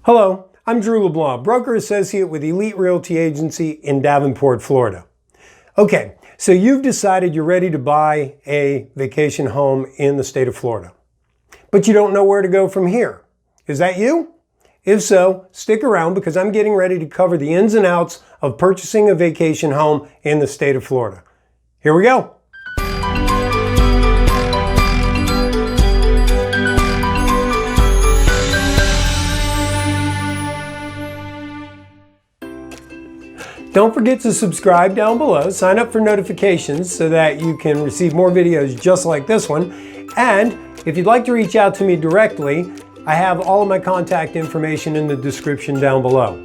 Hello, I'm Drew LeBlanc, broker associate with Elite Realty Agency in Davenport, Florida. Okay, so you've decided you're ready to buy a vacation home in the state of Florida, but you don't know where to go from here. Is that you? If so, stick around because I'm getting ready to cover the ins and outs of purchasing a vacation home in the state of Florida. Here we go. Don't forget to subscribe down below, sign up for notifications so that you can receive more videos just like this one. And if you'd like to reach out to me directly, I have all of my contact information in the description down below.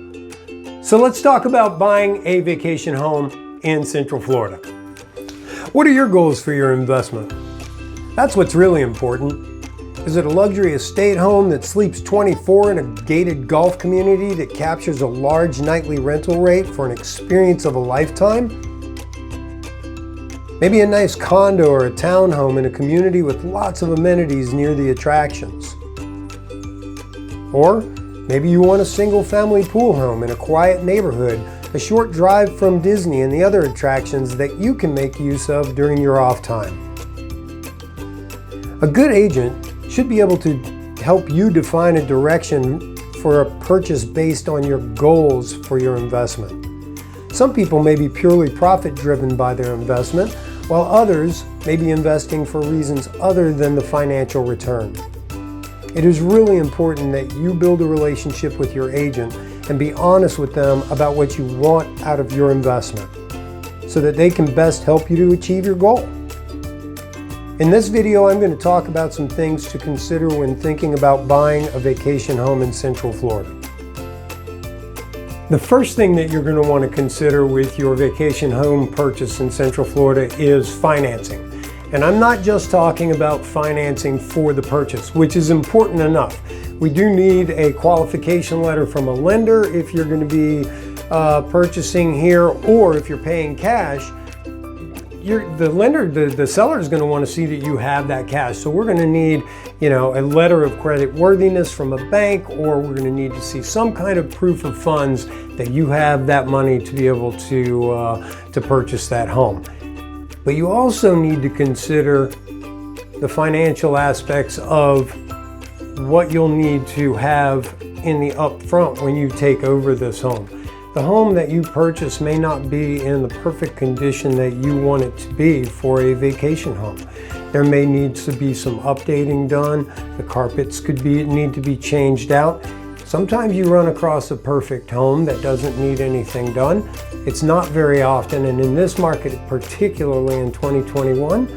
So let's talk about buying a vacation home in Central Florida. What are your goals for your investment? That's what's really important. Is it a luxury estate home that sleeps 24 in a gated golf community that captures a large nightly rental rate for an experience of a lifetime? Maybe a nice condo or a townhome in a community with lots of amenities near the attractions. Or maybe you want a single-family pool home in a quiet neighborhood, a short drive from Disney and the other attractions that you can make use of during your off time. A good agent should be able to help you define a direction for a purchase based on your goals for your investment. Some people may be purely profit-driven by their investment, while others may be investing for reasons other than the financial return. It is really important that you build a relationship with your agent and be honest with them about what you want out of your investment so that they can best help you to achieve your goal. In this video, I'm going to talk about some things to consider when thinking about buying a vacation home in Central Florida. The first thing that you're going to want to consider with your vacation home purchase in Central Florida is financing. And I'm not just talking about financing for the purchase, which is important enough. We do need a qualification letter from a lender if you're going to be purchasing here, or if you're paying cash. The seller is going to want to see that you have that cash. So we're going to need, a letter of credit worthiness from a bank, or we're going to need to see some kind of proof of funds that you have that money to be able to purchase that home. But you also need to consider the financial aspects of what you'll need to have in the upfront when you take over this home. The home that you purchase may not be in the perfect condition that you want it to be for a vacation home. There may need to be some updating done. The carpets need to be changed out. Sometimes you run across a perfect home that doesn't need anything done. It's not very often, and in this market, particularly in 2021,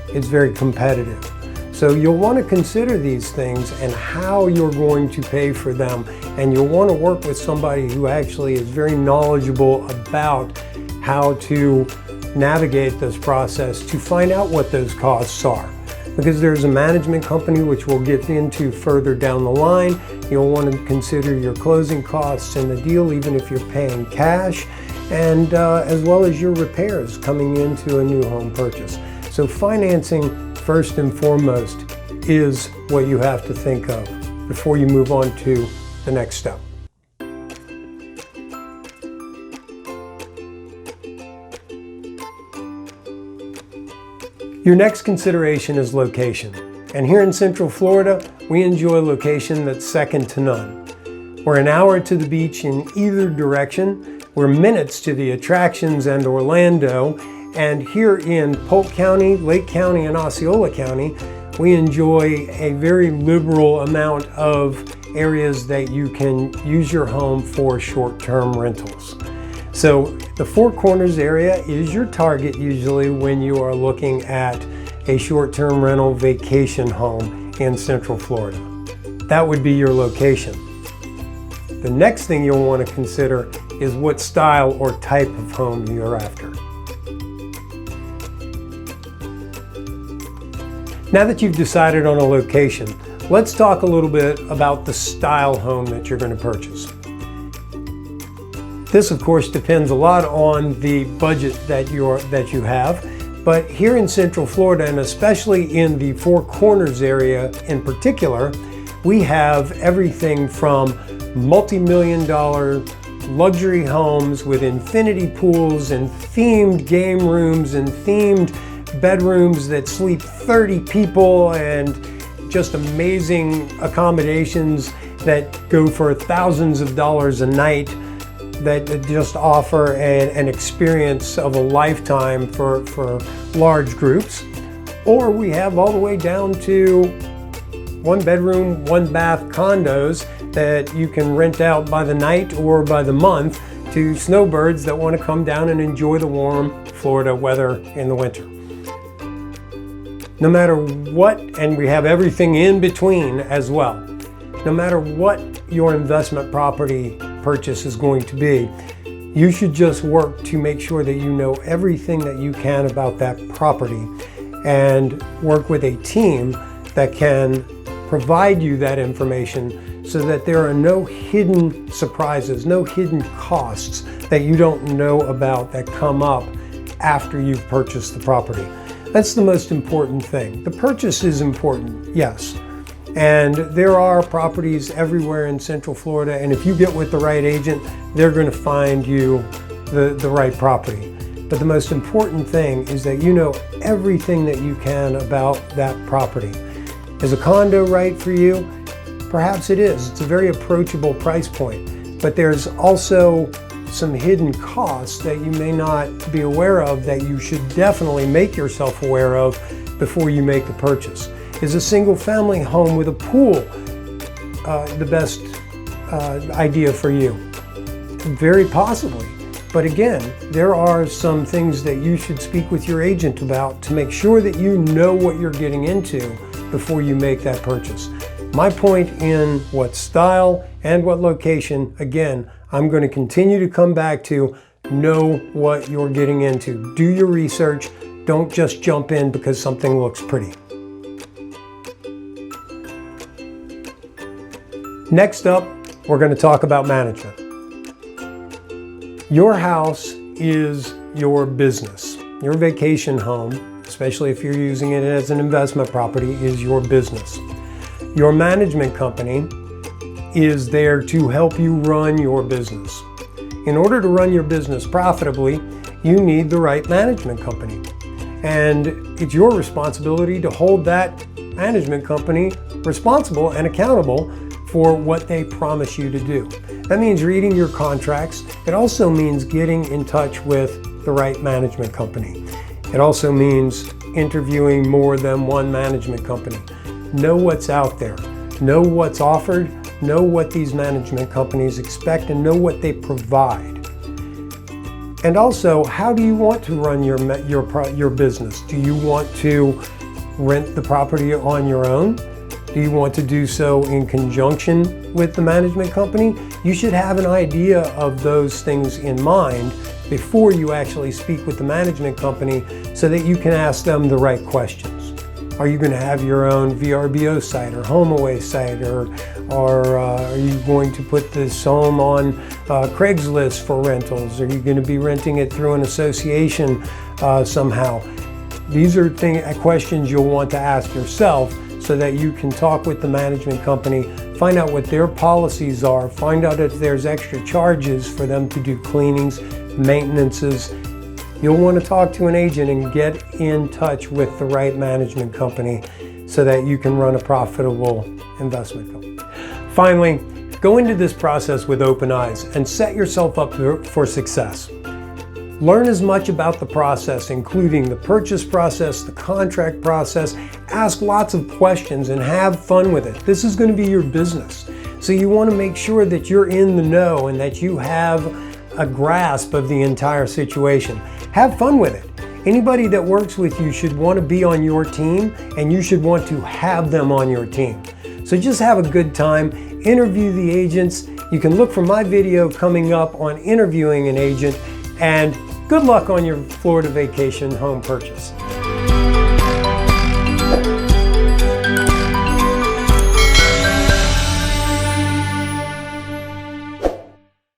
it's very competitive. So you'll want to consider these things and how you're going to pay for them. And you'll want to work with somebody who actually is very knowledgeable about how to navigate this process to find out what those costs are. Because there's a management company which we'll get into further down the line. You'll want to consider your closing costs in the deal, even if you're paying cash, and as well as your repairs coming into a new home purchase. So financing, first and foremost, is what you have to think of before you move on to the next step. Your next consideration is location. And here in Central Florida, we enjoy a location that's second to none. We're an hour to the beach in either direction. We're minutes to the attractions and Orlando. And here in Polk County, Lake County, and Osceola County, we enjoy a very liberal amount of areas that you can use your home for short-term rentals. So the Four Corners area is your target usually when you are looking at a short-term rental vacation home in Central Florida. That would be your location. The next thing you'll want to consider is what style or type of home you're after. Now that you've decided on a location, let's talk a little bit about the style home that you're going to purchase. This, of course, depends a lot on the budget that you have, but here in Central Florida, and especially in the Four Corners area in particular, We have everything from multi-million-dollar luxury homes with infinity pools and themed game rooms and themed bedrooms that sleep 30 people, and just amazing accommodations that go for thousands of dollars a night, that just offer an experience of a lifetime for large groups. Or we have all the way down to 1-bedroom, 1-bath condos that you can rent out by the night or by the month to snowbirds that want to come down and enjoy the warm Florida weather in the winter. No matter what, and we have everything in between as well, no matter what your investment property purchase is going to be, you should just work to make sure that you know everything that you can about that property and work with a team that can provide you that information so that there are no hidden surprises, no hidden costs that you don't know about that come up after you've purchased the property. That's the most important thing. The purchase is important, yes. And there are properties everywhere in Central Florida, and if you get with the right agent, they're going to find you the right property. But the most important thing is that you know everything that you can about that property. Is a condo right for you? Perhaps it is. It's a very approachable price point, but there's also some hidden costs that you may not be aware of that you should definitely make yourself aware of before you make the purchase. Is a single family home with a pool the best idea for you? Very possibly. But again, there are some things that you should speak with your agent about to make sure that you know what you're getting into before you make that purchase. My point in what style and what location, again, I'm going to continue to come back to know what you're getting into. Do your research. Don't just jump in because something looks pretty. Next up, we're going to talk about management. Your house is your business. Your vacation home, especially if you're using it as an investment property, is your business. Your management company is there to help you run your business. In order to run your business profitably, you need the right management company. And it's your responsibility to hold that management company responsible and accountable for what they promise you to do. That means reading your contracts. It also means getting in touch with the right management company. It also means interviewing more than one management company. Know what's out there. Know what's offered. Know what these management companies expect and know what they provide. And also, how do you want to run your business? Do you want to rent the property on your own? Do you want to do so in conjunction with the management company? You should have an idea of those things in mind before you actually speak with the management company so that you can ask them the right questions. Are you going to have your own VRBO site or HomeAway site, or are you going to put this home on Craigslist for rentals? Are you going to be renting it through an association somehow? These are questions you'll want to ask yourself so that you can talk with the management company, find out what their policies are, find out if there's extra charges for them to do cleanings, maintenances. You'll want to talk to an agent and get in touch with the right management company so that you can run a profitable investment company. Finally, go into this process with open eyes and set yourself up for success. Learn as much about the process, including the purchase process, the contract process. Ask lots of questions and have fun with it. This is going to be your business. So you want to make sure that you're in the know and that you have a grasp of the entire situation. Have fun with it. Anybody that works with you should want to be on your team, and you should want to have them on your team. So just have a good time. Interview the agents. You can look for my video coming up on interviewing an agent, and good luck on your Florida vacation home purchase.